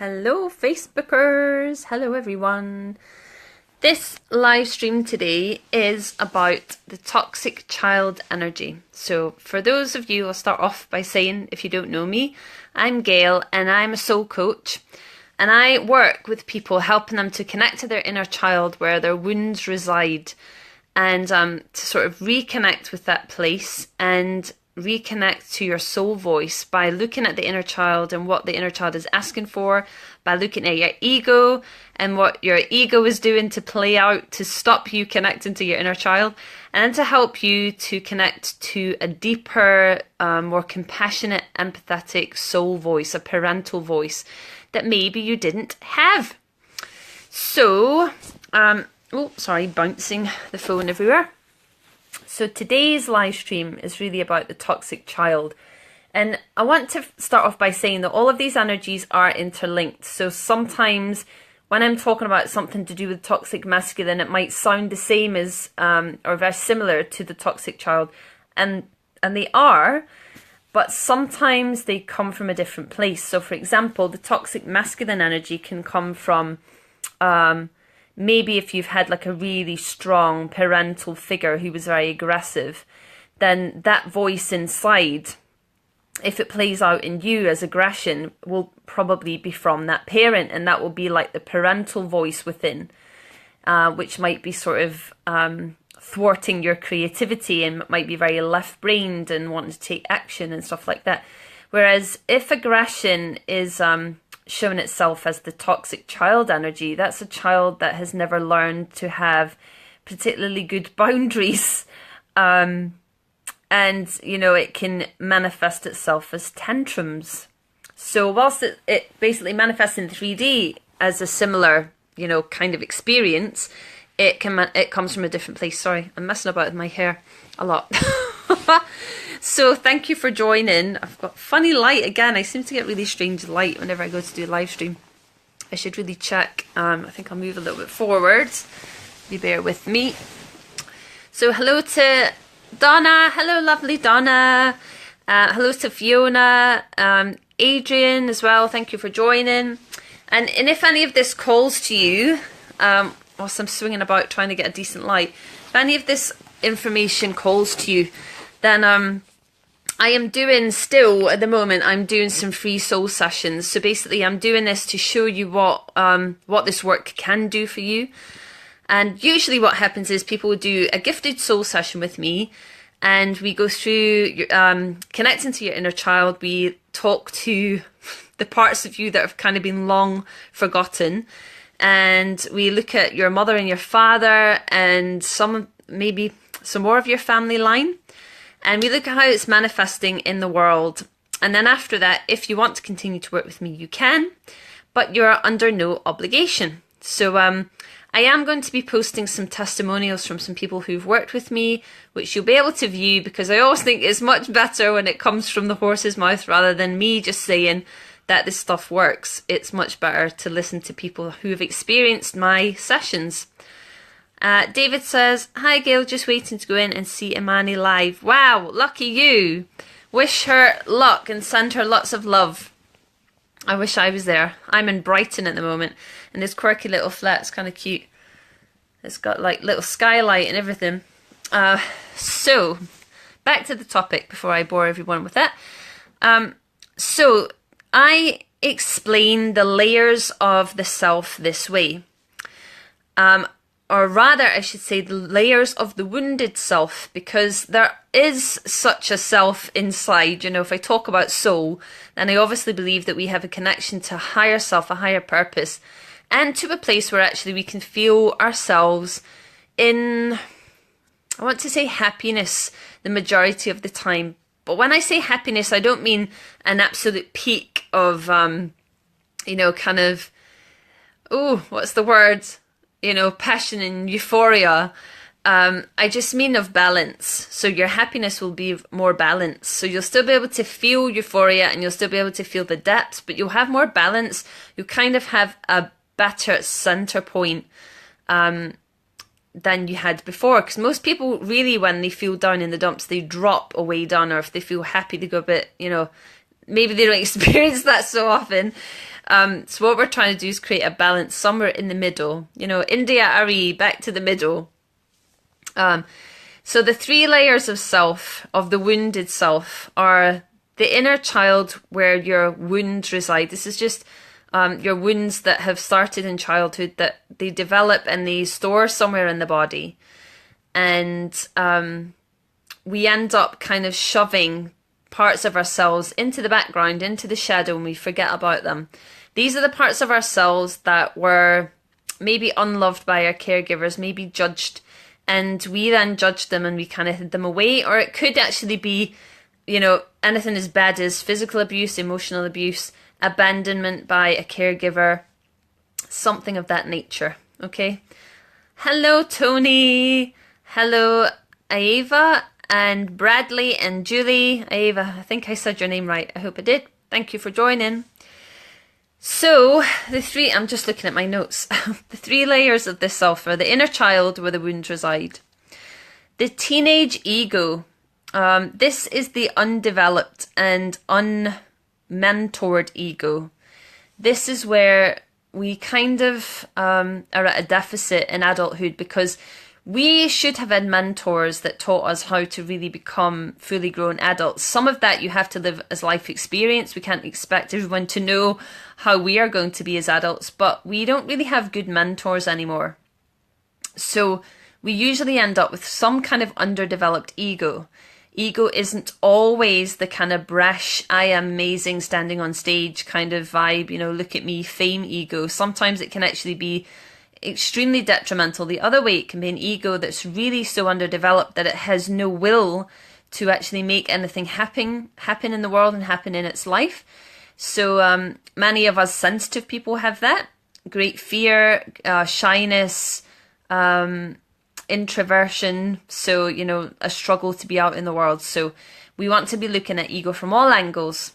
Hello Facebookers, hello everyone. This live stream today is about the toxic child energy. So for those of you, I'll start off by saying, if you don't know me, I'm Gail and I'm a soul coach, and I work with people helping them to connect to their inner child where their wounds reside, and to sort of reconnect with that place and reconnect to your soul voice by looking at the inner child and what the inner child is asking for, by looking at your ego and what your ego is doing to play out to stop you connecting to your inner child, and to help you to connect to a deeper, more compassionate, empathetic soul voice, a parental voice that maybe you didn't have. So, oh, sorry, bouncing the phone everywhere. So today's live stream is really about the toxic child. And I want to start off by saying that all of these energies are interlinked. So sometimes when I'm talking about something to do with toxic masculine, it might sound the same as, or very similar to the toxic child. And they are, but sometimes they come from a different place. So for example, the toxic masculine energy can come from, maybe if you've had like a really strong parental figure who was very aggressive, then that voice inside, if it plays out in you as aggression, will probably be from that parent, and that will be like the parental voice within, which might be sort of thwarting your creativity and might be very left-brained and wanting to take action and stuff like that. Whereas if aggression is showing itself as the toxic child energy, that's a child that has never learned to have particularly good boundaries. And, you know, it can manifest itself as tantrums. So whilst it basically manifests in 3D as a similar, you know, kind of experience, it comes from a different place. Sorry, I'm messing about with my hair a lot. So thank you for joining. I've got funny light again. I seem to get really strange light whenever I go to do a live stream. I should really check. I think I'll move a little bit forward. You bear with me. So hello to Donna. Hello, lovely Donna. Hello to Fiona. Adrian as well. Thank you for joining. And if any of this calls to you, whilst I'm swinging about trying to get a decent light, if any of this information calls to you, then I am doing still at the moment, I'm doing some free soul sessions. So basically I'm doing this to show you what this work can do for you. And usually what happens is people would do a gifted soul session with me, and we go through connecting to your inner child. We talk to the parts of you that have kind of been long forgotten, and we look at your mother and your father and maybe some more of your family line, and we look at how it's manifesting in the world. And then after that, if you want to continue to work with me, you can, but you're under no obligation. So I am going to be posting some testimonials from some people who've worked with me, which you'll be able to view, because I always think it's much better when it comes from the horse's mouth rather than me just saying that this stuff works. It's much better to listen to people who have experienced my sessions. David says, hi Gail, just waiting to go in and see Imani live. Wow, lucky you. Wish her luck and send her lots of love. I wish I was there. I'm in Brighton at the moment, and this quirky little flat's kind of cute. It's got like little skylight and everything. So, back to the topic before I bore everyone with that. So, I explain the layers of the self this way. Or rather, I should say the layers of the wounded self, because there is such a self inside. You know, if I talk about soul, then I obviously believe that we have a connection to a higher self, a higher purpose, and to a place where actually we can feel ourselves in, I want to say happiness the majority of the time. But when I say happiness, I don't mean an absolute peak of, you know, kind of, oh, what's the word? You know, passion and euphoria. I just mean of balance. So your happiness will be more balanced. So you'll still be able to feel euphoria and you'll still be able to feel the depths, but you'll have more balance. You kind of have a better center point than you had before. Because most people really, when they feel down in the dumps, they drop away down, or if they feel happy, they go a bit, you know, maybe they don't experience that so often. So what we're trying to do is create a balance somewhere in the middle. India Ari, back to the middle. So the three layers of self, of the wounded self, are the inner child where your wounds reside. This is just your wounds that have started in childhood, that they develop and they store somewhere in the body. And we end up kind of shoving parts of ourselves into the background, into the shadow, and we forget about them. These are the parts of ourselves that were maybe unloved by our caregivers, maybe judged, and we then judged them and we kind of hid them away. Or it could actually be, anything as bad as physical abuse, emotional abuse, abandonment by a caregiver, something of that nature. Okay. Hello, Tony. Hello, Ava and Bradley and Julie. Ava, I think I said your name right. I hope I did. Thank you for joining. So I'm just looking at my notes. The three layers of this self are the inner child where the wounds reside. The teenage ego. This is the undeveloped and unmentored ego. This is where we kind of are at a deficit in adulthood, because we should have had mentors that taught us how to really become fully grown adults. Some of that you have to live as life experience. We can't expect everyone to know how we are going to be as adults, but we don't really have good mentors anymore. So we usually end up with some kind of underdeveloped ego. Ego isn't always the kind of brash, I am amazing, standing on stage kind of vibe, look at me, fame ego. Sometimes it can actually be extremely detrimental. The other way, it can be an ego that's really so underdeveloped that it has no will to actually make anything happen in the world and happen in its life. So many of us sensitive people have that. Great fear, shyness, introversion. So, a struggle to be out in the world. So we want to be looking at ego from all angles.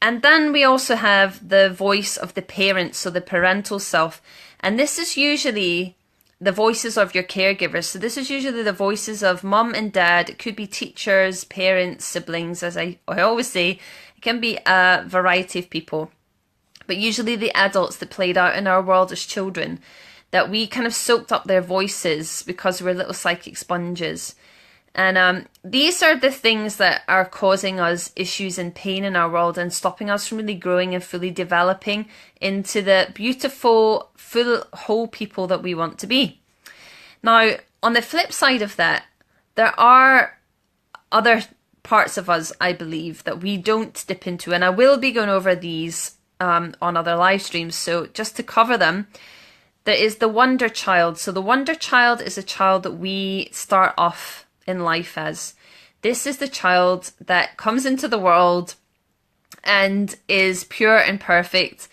And then we also have the voice of the parents, so the parental self. And this is usually the voices of your caregivers. So this is usually the voices of mum and dad. It could be teachers, parents, siblings. As I always say, it can be a variety of people. But usually the adults that played out in our world as children, that we kind of soaked up their voices because we're little psychic sponges. And these are the things that are causing us issues and pain in our world and stopping us from really growing and fully developing into the beautiful, full, whole people that we want to be. Now, on the flip side of that, there are other parts of us, I believe, that we don't dip into. And I will be going over these on other live streams. So just to cover them, there is the wonder child. So the wonder child is a child that we start off in life as. This is the child that comes into the world and is pure and perfect,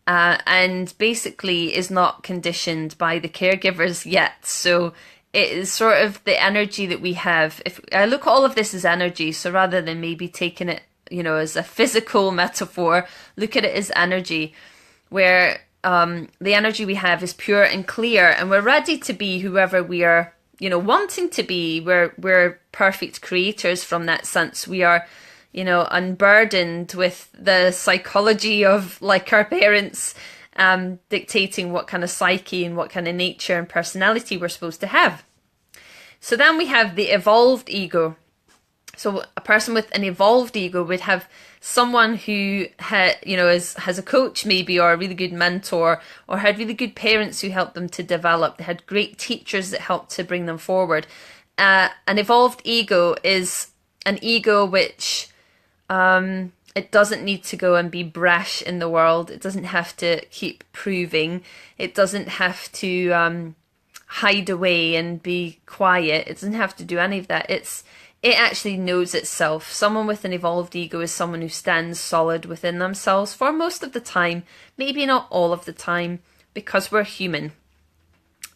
and basically is not conditioned by the caregivers yet. So it is sort of the energy that we have. If I look at all of this as energy, so rather than maybe taking it, as a physical metaphor, look at it as energy, where the energy we have is pure and clear, and we're ready to be whoever we are wanting to be. We're perfect creators from that sense. We are, unburdened with the psychology of like our parents dictating what kind of psyche and what kind of nature and personality we're supposed to have. So then we have the evolved ego. So a person with an evolved ego would have someone who has a coach maybe, or a really good mentor, or had really good parents who helped them to develop. They had great teachers that helped to bring them forward. An evolved ego is an ego which it doesn't need to go and be brash in the world. It doesn't have to keep proving. It doesn't have to hide away and be quiet. It doesn't have to do any of that. It actually knows itself. Someone with an evolved ego is someone who stands solid within themselves for most of the time, maybe not all of the time, because we're human.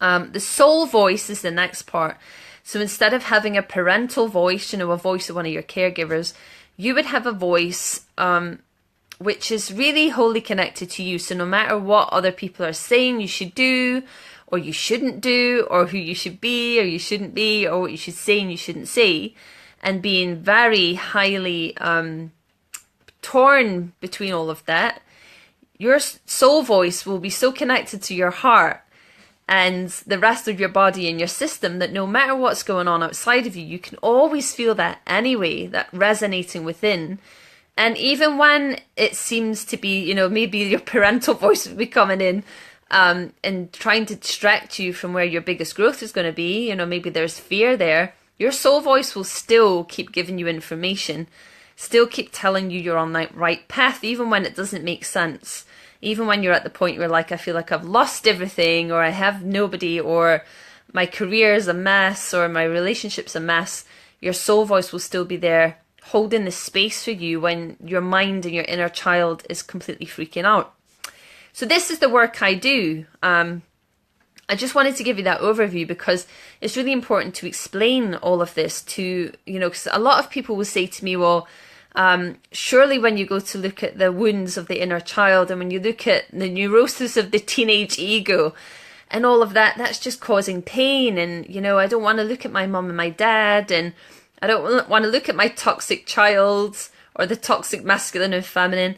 The soul voice is the next part. So instead of having a parental voice, a voice of one of your caregivers, you would have a voice which is really wholly connected to you. So no matter what other people are saying you should do, or you shouldn't do, or who you should be or you shouldn't be, or what you should say and you shouldn't say, and being very highly torn between all of that, your soul voice will be so connected to your heart and the rest of your body and your system that no matter what's going on outside of you, you can always feel that anyway, that resonating within. And even when it seems to be, you know, maybe your parental voice will be coming in and trying to distract you from where your biggest growth is going to be, you know, maybe there's fear there, your soul voice will still keep giving you information, still keep telling you you're on that right path, even when it doesn't make sense. Even when you're at the point where, like, I feel like I've lost everything, or I have nobody, or my career is a mess, or my relationship's a mess, your soul voice will still be there holding the space for you when your mind and your inner child is completely freaking out. So this is the work I do. I just wanted to give you that overview because it's really important to explain all of this to, you know, because a lot of people will say to me, well, surely when you go to look at the wounds of the inner child and when you look at the neurosis of the teenage ego and all of that, that's just causing pain. And, you know, I don't want to look at my mum and my dad, and I don't want to look at my toxic child or the toxic masculine and feminine.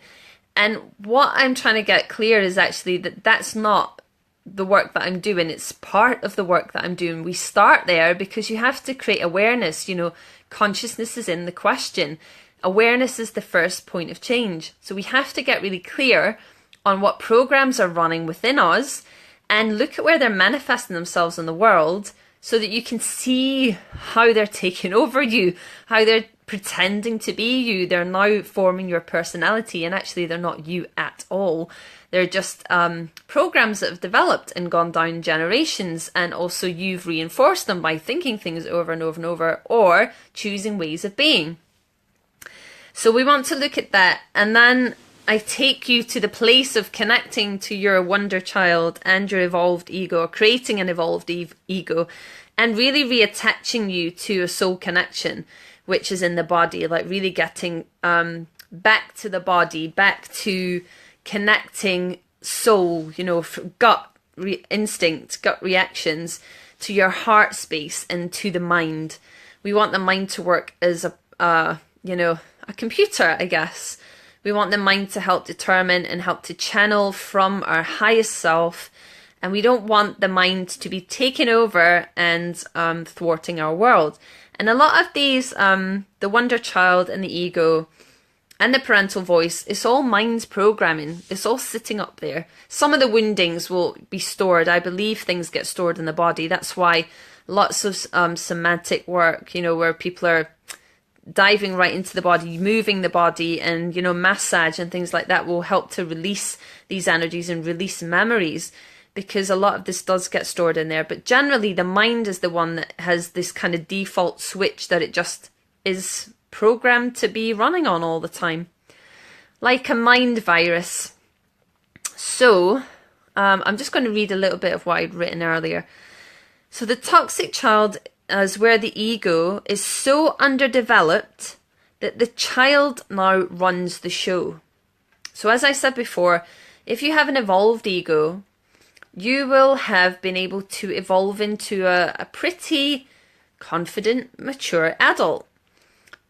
And what I'm trying to get clear is actually that that's not the work that I'm doing. It's part of the work that I'm doing. We start there because you have to create awareness. You know, consciousness is in the question. Awareness is the first point of change. So we have to get really clear on what programs are running within us and look at where they're manifesting themselves in the world so that you can see how they're taking over you, how they're pretending to be you. They're now forming your personality, and actually they're not you at all. They're just programs that have developed and gone down generations, and also you've reinforced them by thinking things over and over and over, or choosing ways of being. So we want to look at that, and then I take you to the place of connecting to your wonder child and your evolved ego, or creating an evolved ego, and really reattaching you to a soul connection, which is in the body, like really getting back to the body, back to connecting soul, you know, gut instinct, gut reactions, to your heart space and to the mind. We want the mind to work as a computer, I guess. We want the mind to help determine and help to channel from our highest self. And we don't want the mind to be taken over and thwarting our world. And a lot of these, the wonder child and the ego and the parental voice, it's all mind programming. It's all sitting up there. Some of the woundings will be stored. I believe things get stored in the body. That's why lots of somatic work, you know, where people are diving right into the body, moving the body, and, you know, massage and things like that will help to release these energies and release memories, because a lot of this does get stored in there. But generally the mind is the one that has this kind of default switch that it just is programmed to be running on all the time, like a mind virus. So I'm just going to read a little bit of what I'd written earlier. So the toxic child is where the ego is so underdeveloped that the child now runs the show. So as I said before, if you have an evolved ego, you will have been able to evolve into a pretty confident, mature adult.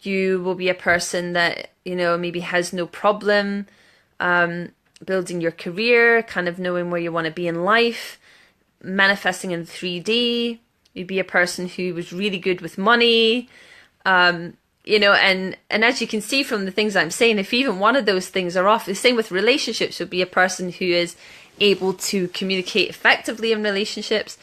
You will be a person that, you know, maybe has no problem building your career, kind of knowing where you want to be in life, manifesting in 3D. You'd be a person who was really good with money, you know, and as you can see from the things I'm saying, if even one of those things are off, the same with relationships, would be a person who is able to communicate effectively in relationships.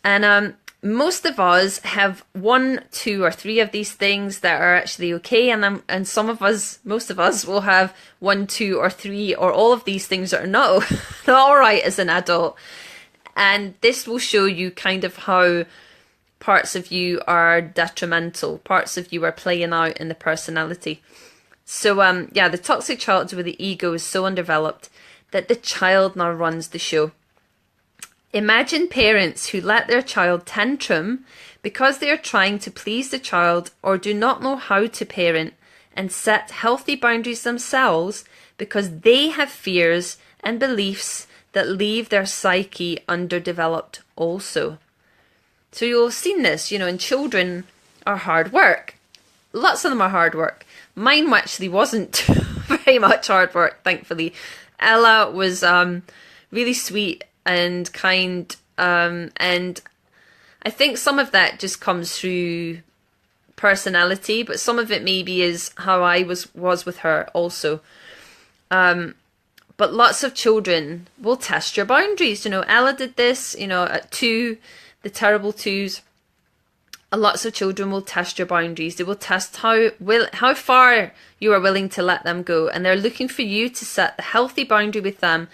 And most of us have 1, 2, or 3 of these things that are actually okay, and some of us, most of us, will have 1, 2, or 3, or all of these things that are not all right as an adult. And this will show you kind of how parts of you are detrimental, parts of you are playing out in the personality. So the toxic child where the ego is so undeveloped that the child now runs the show. Imagine parents who let their child tantrum because they are trying to please the child or do not know how to parent and set healthy boundaries themselves because they have fears and beliefs that leave their psyche underdeveloped also. So you'll have seen this, you know, and children are hard work. Lots of them are hard work. Mine actually wasn't very much hard work, thankfully. Ella was really sweet and kind, and I think some of that just comes through personality, but some of it maybe is how I was with her also. But lots of children will test your boundaries. You know, Ella did this, you know, at 2, the terrible 2s. Lots of children will test your boundaries. They will test how far you are willing to let them go. And they're looking for you to set the healthy boundary with them.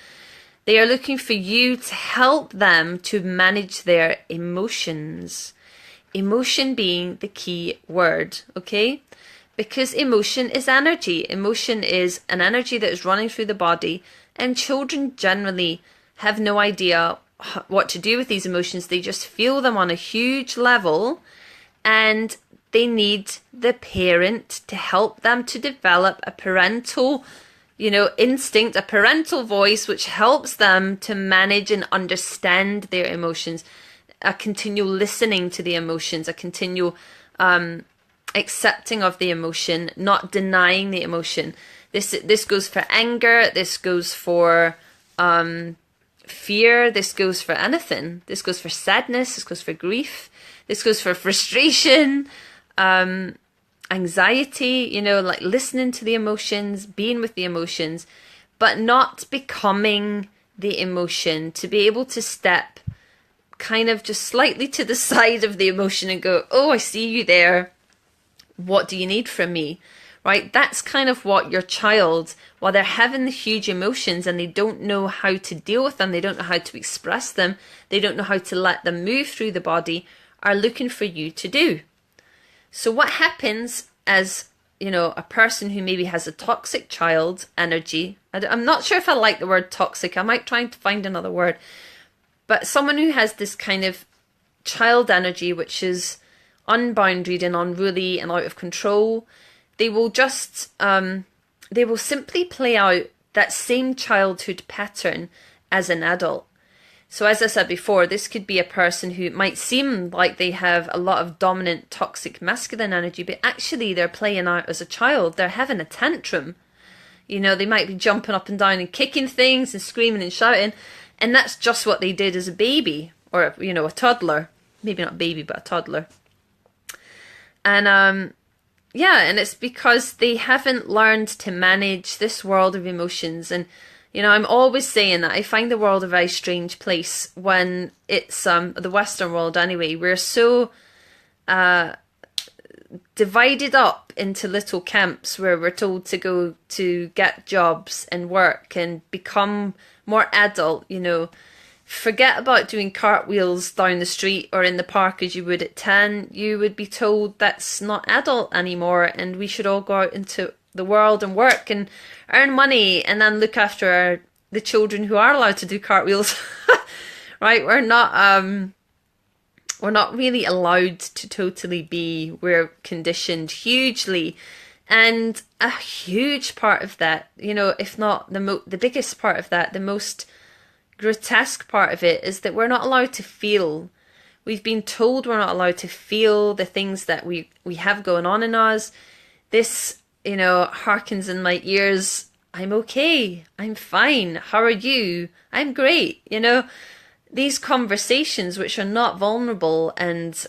They are looking for you to help them to manage their emotions. Emotion being the key word, okay? Because emotion is energy. Emotion is an energy that is running through the body, and children generally have no idea what to do with these emotions. They just feel them on a huge level, and they need the parent to help them to develop a parental, you know, instinct, a parental voice, which helps them to manage and understand their emotions, a continual listening to the emotions, a continual accepting of the emotion, not denying the emotion. This goes for anger, this goes for fear, this goes for anything. This goes for sadness, this goes for grief, this goes for frustration, anxiety, you know, like listening to the emotions, being with the emotions, but not becoming the emotion, to be able to step kind of just slightly to the side of the emotion and go, oh, I see you there. What do you need from me? Right? That's kind of what your child, while they're having the huge emotions and they don't know how to deal with them, they don't know how to express them, they don't know how to let them move through the body, are looking for you to do. So what happens as, you know, a person who maybe has a toxic child energy, I'm not sure if I like the word toxic, I might try to find another word, but someone who has this kind of child energy, which is unbounded and unruly and out of control, they will just, they will simply play out that same childhood pattern as an adult. So as I said before, this could be a person who might seem like they have a lot of dominant toxic masculine energy, but actually they're playing out as a child. They're having a tantrum. You know, they might be jumping up and down and kicking things and screaming and shouting. And that's just what they did as a baby, or, you know, a toddler. Maybe not a baby, but a toddler. And, yeah, and it's because they haven't learned to manage this world of emotions. And, you know, I'm always saying that I find the world a very strange place when it's, the Western world anyway, we're so divided up into little camps where we're told to go to get jobs and work and become more adult, you know. Forget about doing cartwheels down the street or in the park as you would at 10. You would be told that's not adult anymore, and we should all go out into the world and work and earn money and then look after the children who are allowed to do cartwheels. Right? We're not really allowed to totally be. We're conditioned hugely. And a huge part of that, you know, if not the biggest part of that, the most grotesque part of it, is that we're not allowed to feel. We've been told we're not allowed to feel the things that we have going on in us. This, you know, harkens in my ears. I'm okay. I'm fine. How are you? I'm great. You know, these conversations which are not vulnerable and,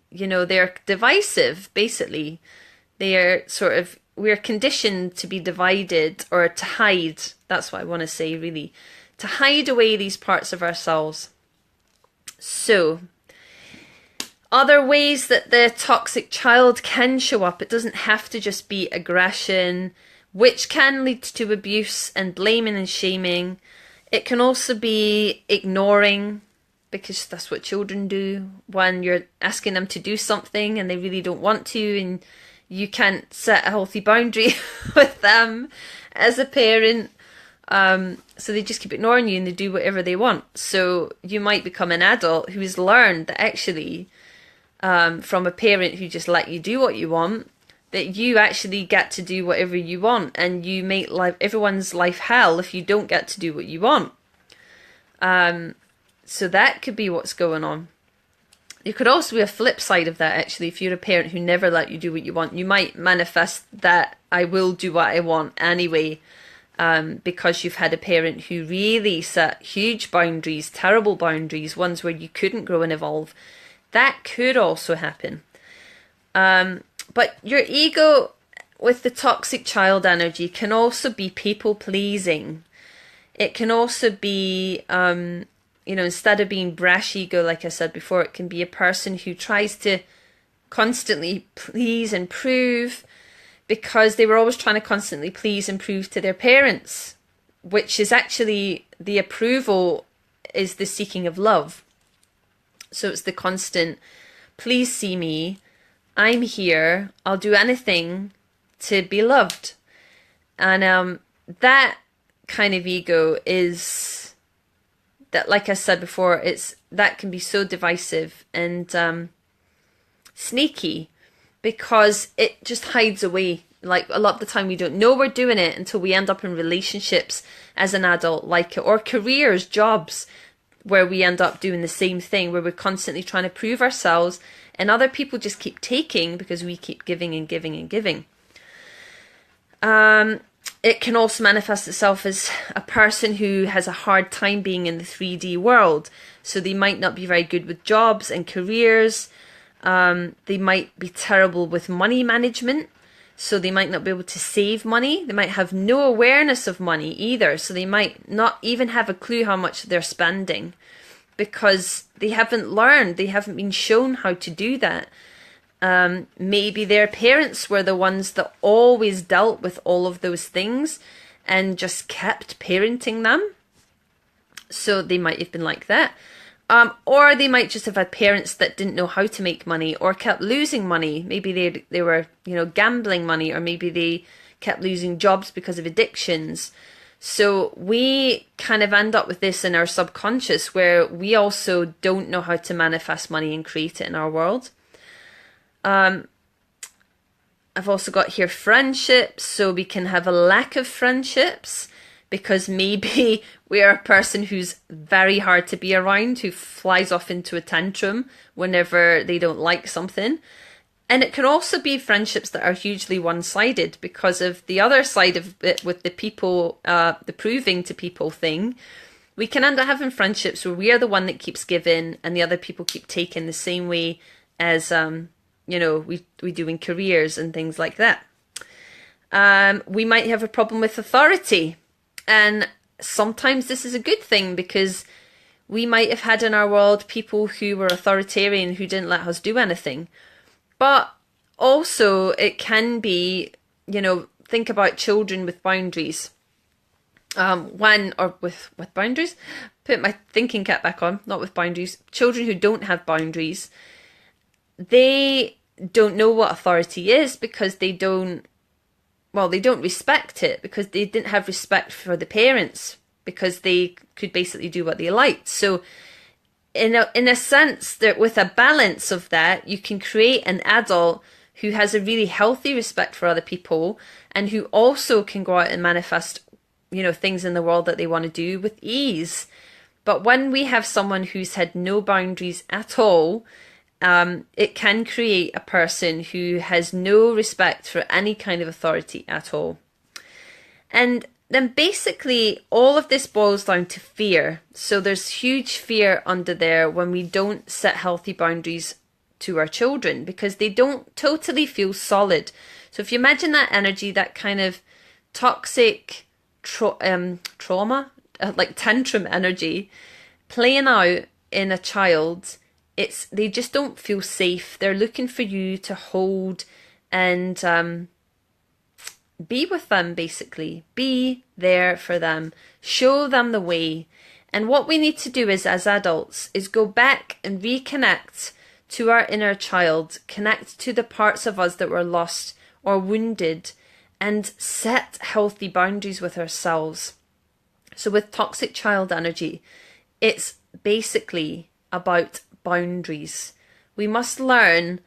you know, they're divisive, basically. They are sort of, we're conditioned to be divided or to hide. That's what I want to say, really. To hide away these parts of ourselves. So, other ways that the toxic child can show up, it doesn't have to just be aggression, which can lead to abuse and blaming and shaming. It can also be ignoring, because that's what children do when you're asking them to do something and they really don't want to, and you can't set a healthy boundary with them as a parent. So they just keep ignoring you and they do whatever they want. So you might become an adult who's learned that actually, from a parent who just let you do what you want, that you actually get to do whatever you want, and you make everyone's life hell if you don't get to do what you want. So that could be what's going on. There could also be a flip side of that, actually. If you're a parent who never let you do what you want, you might manifest that I will do what I want anyway. because you've had a parent who really set huge boundaries, terrible boundaries, ones where you couldn't grow and evolve. That could also happen. But your ego with the toxic child energy can also be people pleasing. It can also be, instead of being brash ego, like I said before, it can be a person who tries to constantly please and prove, because they were always trying to constantly please and prove to their parents, which is actually the approval is the seeking of love. So it's the constant, please see me, I'm here, I'll do anything to be loved. And that kind of ego is that, like I said before, that can be so divisive and sneaky, because it just hides away. Like a lot of the time we don't know we're doing it until we end up in relationships as an adult like it, or careers, jobs, where we end up doing the same thing, where we're constantly trying to prove ourselves and other people just keep taking because we keep giving and giving and giving. It can also manifest itself as a person who has a hard time being in the 3D world. So they might not be very good with jobs and careers. They might be terrible with money management. So they might not be able to save money. They might have no awareness of money either. So they might not even have a clue how much they're spending, because they haven't learned. They haven't been shown how to do that. Maybe their parents were the ones that always dealt with all of those things and just kept parenting them. So they might have been like that. Or they might just have had parents that didn't know how to make money or kept losing money. Maybe they were, gambling money, or maybe they kept losing jobs because of addictions. So we kind of end up with this in our subconscious, where we also don't know how to manifest money and create it in our world. I've also got here friendships. So we can have a lack of friendships because maybe we are a person who's very hard to be around, who flies off into a tantrum whenever they don't like something. And it can also be friendships that are hugely one-sided because of the other side of it with the people, the proving to people thing. We can end up having friendships where we are the one that keeps giving and the other people keep taking, the same way as, we do in careers and things like that. We might have a problem with authority. And sometimes this is a good thing, because we might have had in our world people who were authoritarian, who didn't let us do anything. But also it can be, think about children with boundaries. With boundaries, put my thinking cap back on, not with boundaries. Children who don't have boundaries, they don't know what authority is, because they don't respect it, because they didn't have respect for the parents, because they could basically do what they liked. So in a sense, that with a balance of that, you can create an adult who has a really healthy respect for other people, and who also can go out and manifest, things in the world that they want to do with ease. But when we have someone who's had no boundaries at all, it can create a person who has no respect for any kind of authority at all. And then basically all of this boils down to fear. So there's huge fear under there when we don't set healthy boundaries to our children, because they don't totally feel solid. So if you imagine that energy, that kind of toxic trauma, like tantrum energy playing out in a child, they just don't feel safe. They're looking for you to hold and be with them, basically. Be there for them. Show them the way. And what we need to do is, as adults, is go back and reconnect to our inner child, connect to the parts of us that were lost or wounded, and set healthy boundaries with ourselves. So with toxic child energy, it's basically about boundaries. We must learn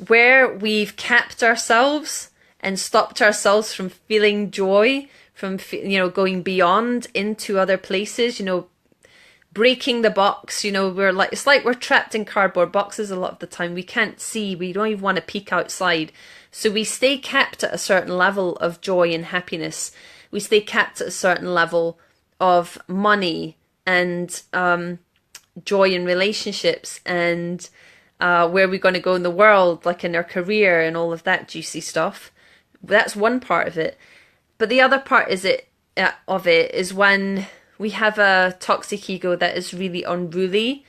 where we've kept ourselves and stopped ourselves from feeling joy, from going beyond into other places, breaking the box. It's like we're trapped in cardboard boxes a lot of the time. We can't see, we don't even want to peek outside. So we stay kept at a certain level of joy and happiness. We stay capped at a certain level of money and joy in relationships and where we're going to go in the world, like in our career and all of that juicy stuff. That's one part of it. But the other part of it is when we have a toxic ego that is really unruly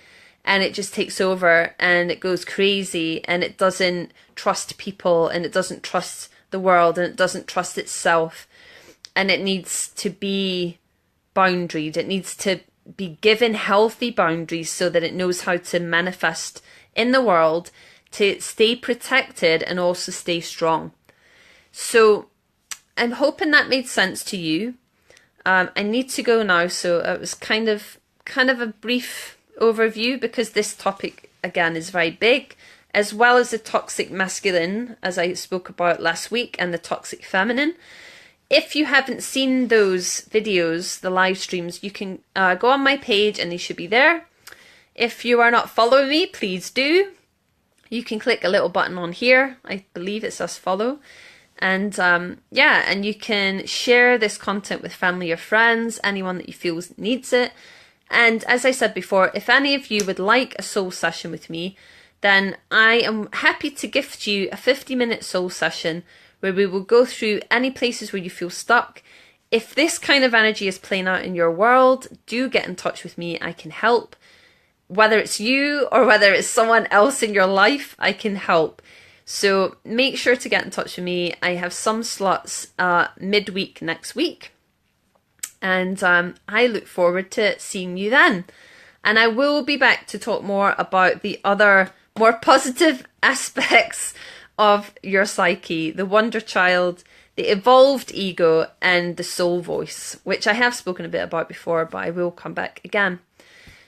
and it just takes over and it goes crazy and it doesn't trust people and it doesn't trust the world and it doesn't trust itself, and it needs to be boundaried. It needs to be given healthy boundaries so that it knows how to manifest in the world, to stay protected and also stay strong. So I'm hoping that made sense to you. I need to go now, so it was kind of a brief overview because this topic again is very big, as well as the toxic masculine, as I spoke about last week, and the toxic feminine. If you haven't seen those videos, the live streams, you can go on my page and they should be there. If you are not following me, please do. You can click a little button on here. I believe it says follow. And and you can share this content with family or friends, anyone that you feel needs it. And as I said before, if any of you would like a soul session with me, then I am happy to gift you a 50-minute soul session where we will go through any places where you feel stuck. If this kind of energy is playing out in your world, do get in touch with me. I can help. Whether it's you or whether it's someone else in your life, I can help. So make sure to get in touch with me. I have some slots midweek next week. And I look forward to seeing you then. And I will be back to talk more about the other more positive aspects of your psyche, the wonder child, the evolved ego, and the soul voice, which I have spoken a bit about before, but I will come back again.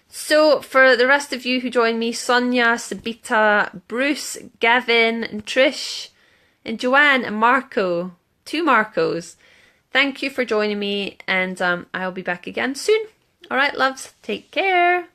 So for the rest of you who join me, Sonia, Sabita, Bruce, Gavin, and Trish, and Joanne, and Marco, 2 Marcos, thank you for joining me, and I'll be back again soon. All right, loves, take care.